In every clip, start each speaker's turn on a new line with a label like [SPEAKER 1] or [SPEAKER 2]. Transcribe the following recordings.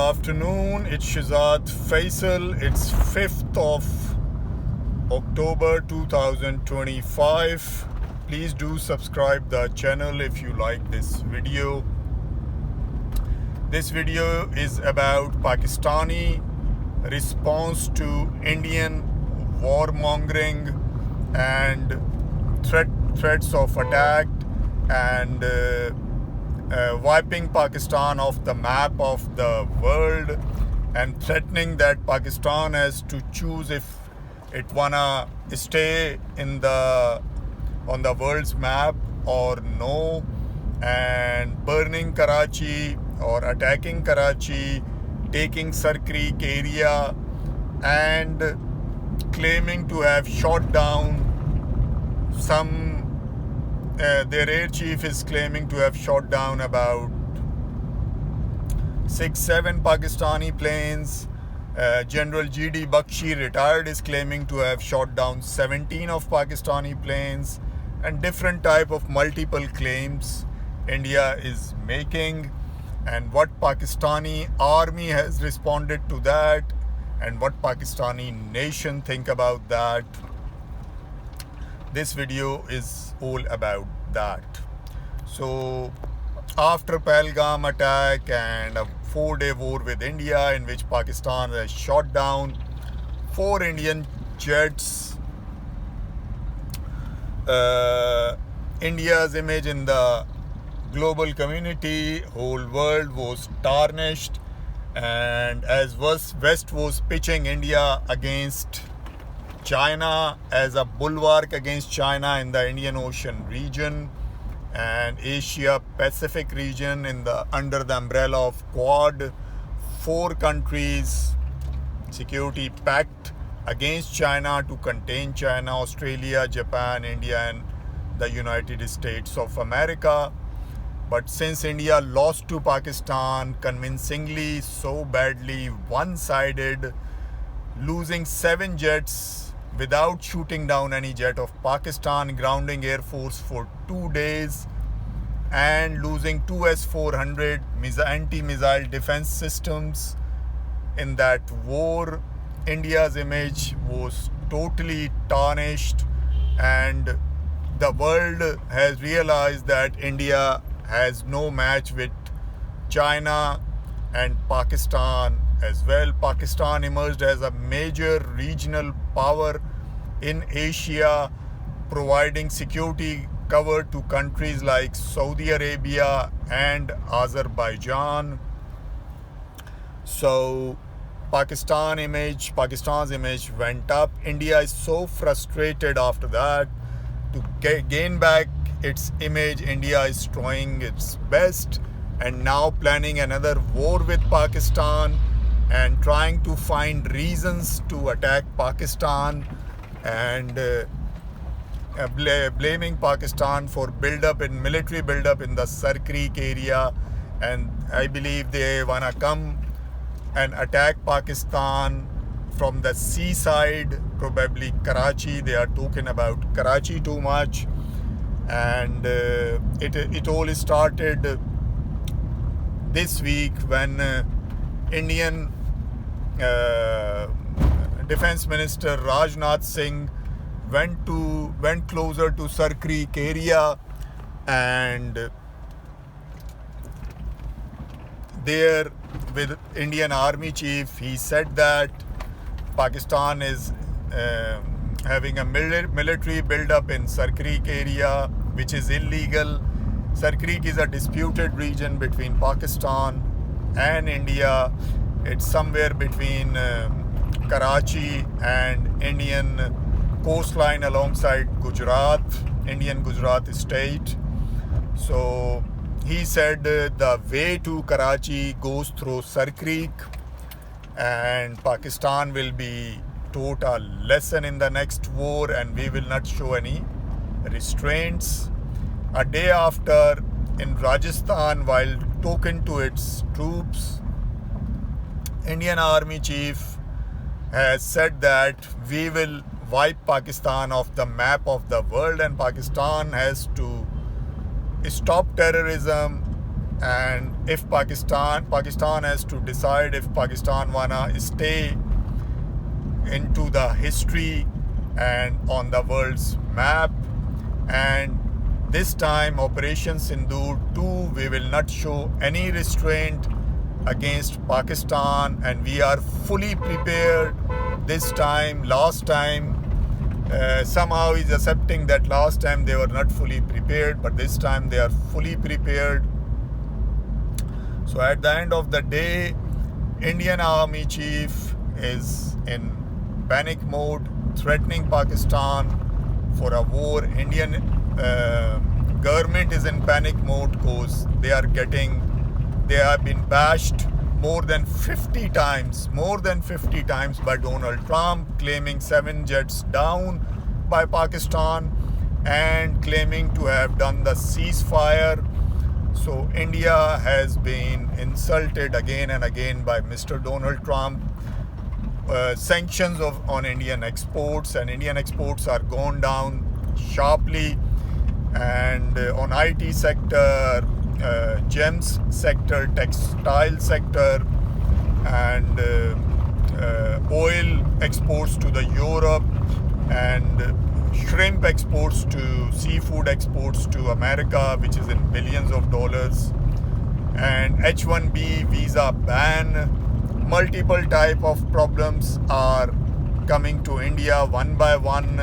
[SPEAKER 1] afternoon. It's Shahzad Faisal. It's 5th of October 2025. Please do subscribe the channel if you like this video. This video is about Pakistani response to Indian warmongering and threats of attack and wiping Pakistan off the map of the world and threatening that Pakistan has to choose if it wanna stay on the world's map or no, and burning Karachi or attacking Karachi, taking Sar Creek area, and claiming to have shot down their air chief is claiming to have shot down about 6-7 Pakistani planes. General G.D. Bakshi, retired, is claiming to have shot down 17 of Pakistani planes, and different type of multiple claims India is making, and what Pakistani army has responded to that, and what Pakistani nation think about that. This video is all about that. So after Pahalgam attack and a 4-day war with India in which Pakistan has shot down 4 Indian jets, India's image in the global community, whole world, was tarnished, and as West was pitching India against China as a bulwark against China in the Indian Ocean region and Asia Pacific region under the umbrella of Quad, 4 countries security pact against China to contain China: Australia, Japan, India, and the United States of America. But since India lost to Pakistan convincingly, so badly, one-sided, losing 7 jets without shooting down any jet of Pakistan, grounding Air Force for 2 days, and losing 2 S-400 anti-missile defense systems in that war, India's image was totally tarnished, and the world has realized that India has no match with China and Pakistan as well. Pakistan emerged as a major regional power in Asia, providing security cover to countries like Saudi Arabia and Azerbaijan. So Pakistan's image went up. India is so frustrated after that. To gain back its image, India is trying its best and now planning another war with Pakistan and trying to find reasons to attack Pakistan and blaming Pakistan for military build-up in the Sar Creek area. And I believe they want to come and attack Pakistan from the seaside, probably Karachi. They are talking about Karachi too much. And it all started this week when Indian Defense Minister Rajnath Singh went closer to Sar Creek area, and there with Indian Army Chief, he said that Pakistan is having a military build-up in Sar Creek area, which is illegal. Sar Creek is a disputed region between Pakistan and India. It's somewhere between Karachi and Indian coastline alongside Gujarat, Indian Gujarat state. So he said the way to Karachi goes through Sar Creek, and Pakistan will be taught a lesson in the next war, and we will not show any restraints. A day after, in Rajasthan, while talking to its troops, Indian Army Chief has said that we will wipe Pakistan off the map of the world, and Pakistan has to stop terrorism and if Pakistan has to decide if Pakistan wanna stay into the history and on the world's map. And this time, Operation Sindoor 2, we will not show any restraint against Pakistan, and we are fully prepared this time. Last time, somehow he's accepting that last time they were not fully prepared, but this time they are fully prepared. So at the end of the day, Indian Army Chief is in panic mode, threatening Pakistan for a war. Indian government is in panic mode because they have been bashed more than 50 times by Donald Trump, claiming 7 jets down by Pakistan and claiming to have done the ceasefire. So India has been insulted again and again by Mr. Donald Trump. Sanctions on Indian exports, and Indian exports are gone down sharply. And on IT sector, gems sector, textile sector, and oil exports to the Europe, and shrimp exports to seafood exports to America, which is in billions of dollars, and H-1B visa ban. Multiple type of problems are coming to India one by one.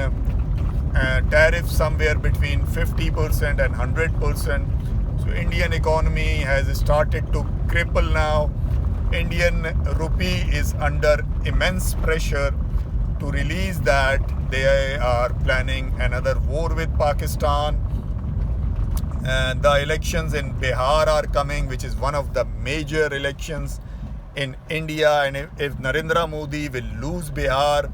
[SPEAKER 1] Tariffs somewhere between 50% and 100%. So Indian economy has started to cripple now. Indian rupee is under immense pressure. To release that, they are planning another war with Pakistan. And the elections in Bihar are coming, which is one of the major elections in India, and if Narendra Modi will lose Bihar,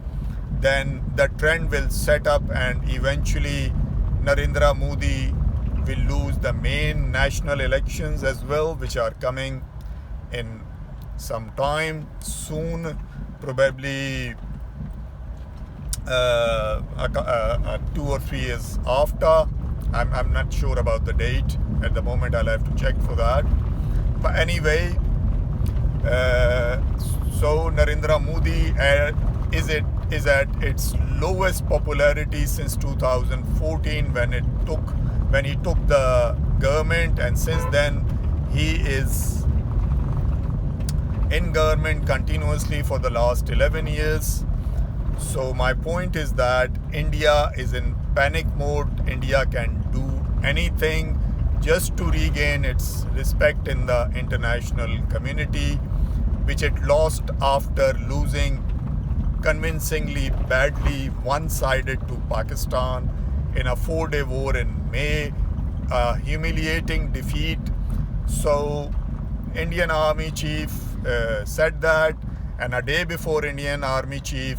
[SPEAKER 1] then the trend will set up, and eventually Narendra Modi will lose the main national elections as well, which are coming in some time soon, probably 2 or 3 years after. I'm not sure about the date at the moment. I'll have to check for that. But anyway, so Narendra Modi is at its lowest popularity since 2014 when he took the government, and since then he is in government continuously for the last 11 years. So my point is that India is in panic mode. India can do anything just to regain its respect in the international community, which it lost after losing convincingly badly, one-sided to Pakistan in a 4-day war in May, a humiliating defeat. So Indian Army Chief said that, and a day before Indian Army Chief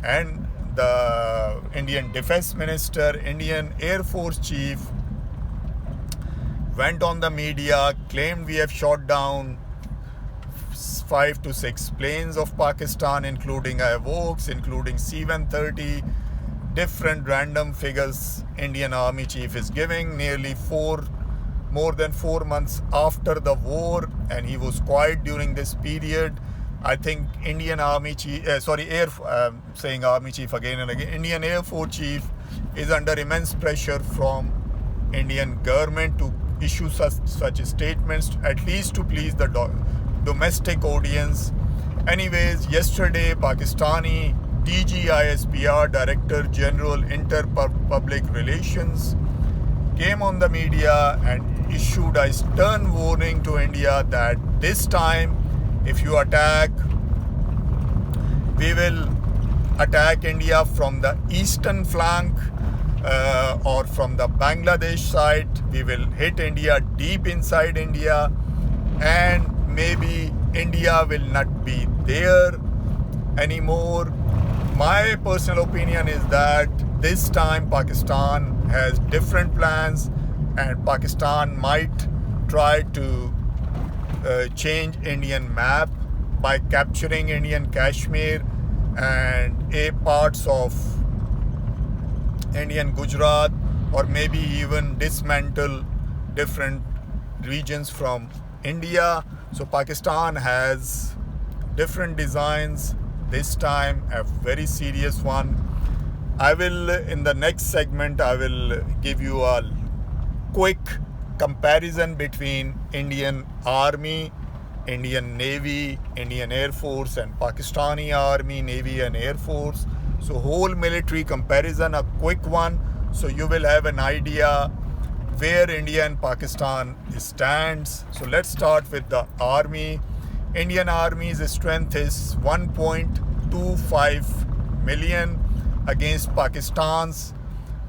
[SPEAKER 1] and the Indian Defense Minister, Indian Air Force Chief went on the media, claimed we have shot down 5 to 6 planes of Pakistan, including Hawks, including C-130, different random figures Indian Army Chief is giving more than 4 months after the war, and he was quiet during this period. I think Indian Army Chief, saying Army Chief again and again, Indian Air Force Chief is under immense pressure from Indian government to issue such statements, at least to please the domestic audience. Anyways, yesterday Pakistani DGISPR, Director General Inter-Public Relations, came on the media and issued a stern warning to India that this time, if you attack, we will attack India from the eastern flank or from the Bangladesh side. We will hit India deep inside India, and maybe India will not be there anymore. My personal opinion is that this time Pakistan has different plans, and Pakistan might try to change Indian map by capturing Indian Kashmir and parts of Indian Gujarat, or maybe even dismantle different regions from India. So Pakistan has different designs. This time a very serious one. I will, in the next segment, I will give you a quick comparison between Indian Army, Indian Navy, Indian Air Force and Pakistani Army, Navy and Air Force. So whole military comparison, a quick one, so you will have an idea where India and Pakistan stands. So let's start with the Army. Indian Army's strength is 1.25 million against Pakistan's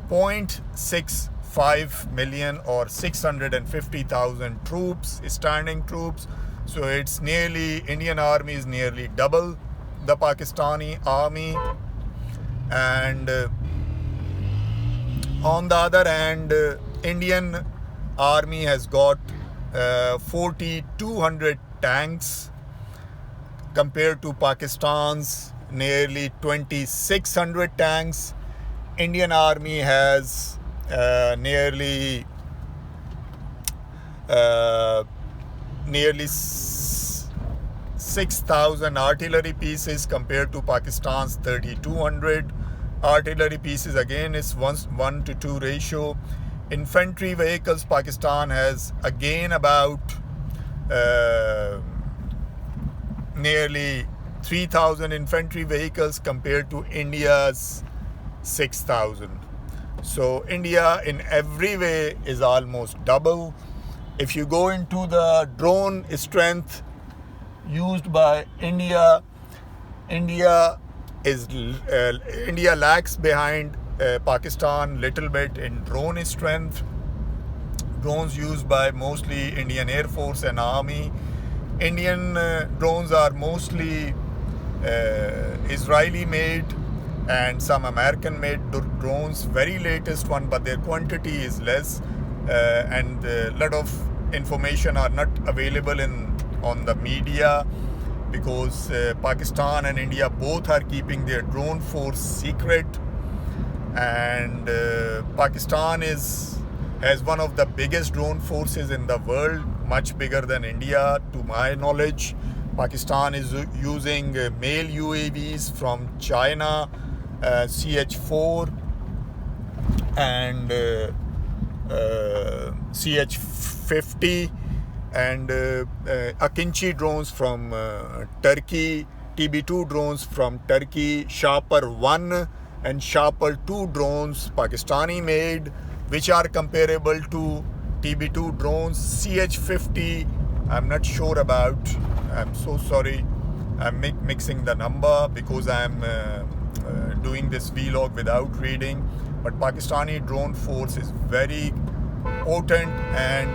[SPEAKER 1] 0.65 million or 650,000 troops, standing troops. So it's nearly, Indian Army is nearly double the Pakistani Army. And on the other hand, Indian Army has got 4,200 tanks compared to Pakistan's nearly 2,600 tanks. Indian Army has nearly 6,000 artillery pieces compared to Pakistan's 3,200 artillery pieces. Again, it's 1 to 2 ratio. Infantry vehicles, Pakistan has again about nearly 3,000 infantry vehicles compared to India's 6,000. So India in every way is almost double. If you go into the drone strength used by India, India lags behind Pakistan little bit in drone strength. Drones used by mostly Indian Air Force and Army. Indian drones are mostly Israeli made and some American made drones, very latest one, but their quantity is less and a lot of information are not available on the media because Pakistan and India both are keeping their drone force secret. And Pakistan has one of the biggest drone forces in the world, much bigger than India to my knowledge. Pakistan is using male UAVs from China, CH-4 and CH-50 and Akinci drones from Turkey, TB2 drones from Turkey, Sharper 1 and Sharper 2 drones Pakistani made, which are comparable to TB2 drones. CH-50 I'm not sure about, I'm so sorry, I'm mixing the number because I'm doing this vlog without reading, but Pakistani drone force is very potent and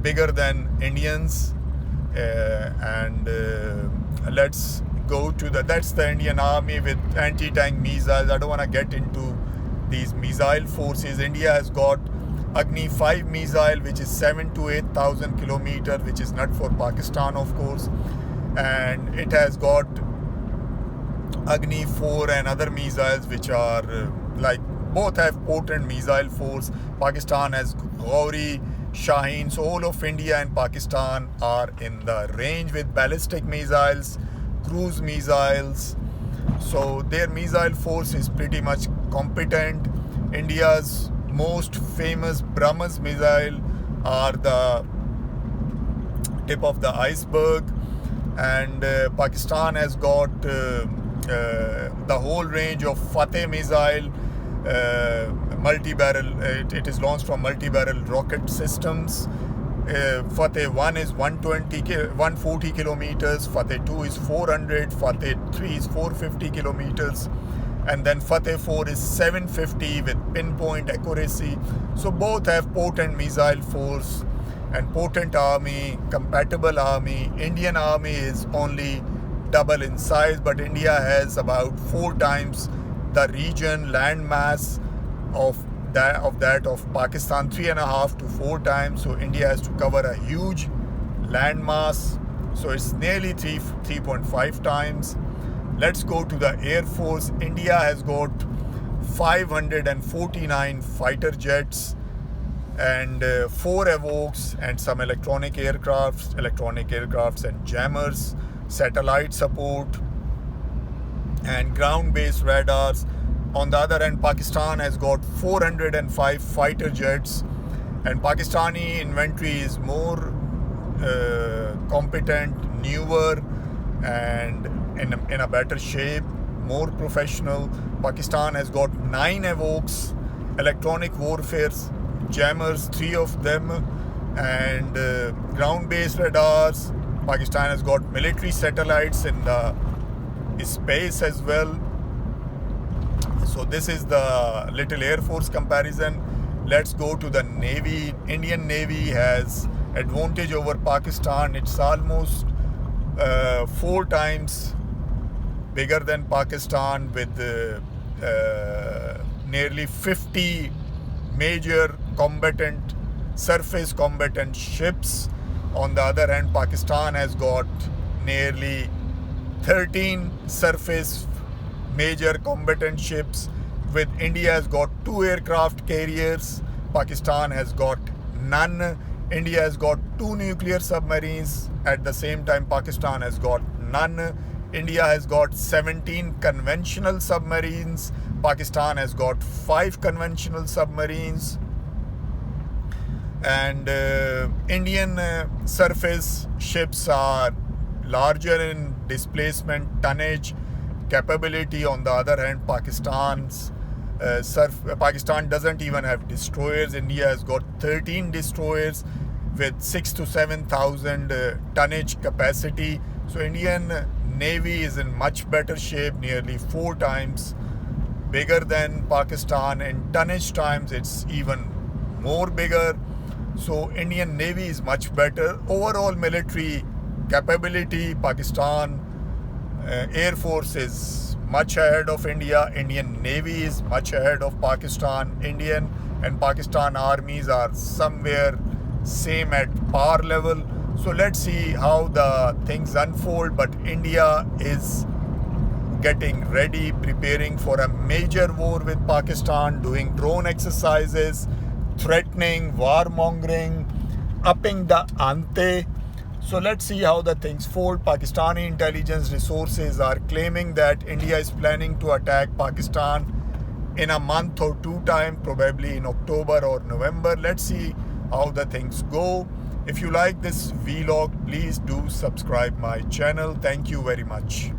[SPEAKER 1] bigger than Indians. Let's go to that's the Indian Army with anti-tank missiles. I don't want to get into these missile forces. India has got Agni 5 missile, which is 7 to 8,000 kilometers, which is not for Pakistan, of course, and it has got Agni 4 and other missiles, which are like both have potent missile force. Pakistan has Gauri, Shaheen. So all of India and Pakistan are in the range with ballistic missiles, cruise missiles. So their missile force is pretty much competent. India's most famous BrahMos missile are the tip of the iceberg, and Pakistan has got the whole range of Fateh missile, multi-barrel. It is launched from multi-barrel rocket systems. Fateh 1 is 140 kilometers, Fateh 2 is 400, Fateh 3 is 450 kilometers, and then Fateh 4 is 750 with pinpoint accuracy. So both have potent missile force and potent army, compatible army. Indian army is only double in size, but India has about 4 times the region land mass of Pakistan, 3.5 to 4 times. So India has to cover a huge land mass, so it's nearly 3.5 times. Let's go to the Air Force. India has got 549 fighter jets and 4 Evokes and some electronic aircrafts and jammers, satellite support and ground-based radars. On the other hand, Pakistan has got 405 fighter jets, and Pakistani inventory is more competent, newer, and in a better shape, more professional. Pakistan has got 9 Evokes, electronic warfare jammers, 3 of them, and ground-based radars. Pakistan has got military satellites in the space as well. So this is the little Air Force comparison. Let's go to the Navy. Indian Navy has advantage over Pakistan. It's almost 4 times bigger than Pakistan, with nearly 50 major surface combatant ships. On the other hand, Pakistan has got nearly 13 surface major combatant ships, with India has got 2 aircraft carriers. Pakistan has got none. India has got 2 nuclear submarines. At the same time, Pakistan has got none. India has got 17 conventional submarines. Pakistan has got 5 conventional submarines. And Indian surface ships are larger in displacement, tonnage, capability. On the other hand, Pakistan doesn't even have destroyers. India has got 13 destroyers with 6,000 to 7,000 tonnage capacity. So Indian Navy is in much better shape, nearly 4 times bigger than Pakistan. In tonnage times, it's even more bigger. So Indian Navy is much better. Overall military capability, Pakistan Air Force is much ahead of India. Indian Navy is much ahead of Pakistan. Indian and Pakistan armies are somewhere same at par level. So let's see how the things unfold. But India is getting ready, preparing for a major war with Pakistan, doing drone exercises, threatening, warmongering, upping the ante. So let's see how the things fold. Pakistani intelligence resources are claiming that India is planning to attack Pakistan in a month or 2 time, probably in October or November. Let's see how the things go. If you like this vlog, please do subscribe my channel. Thank you very much.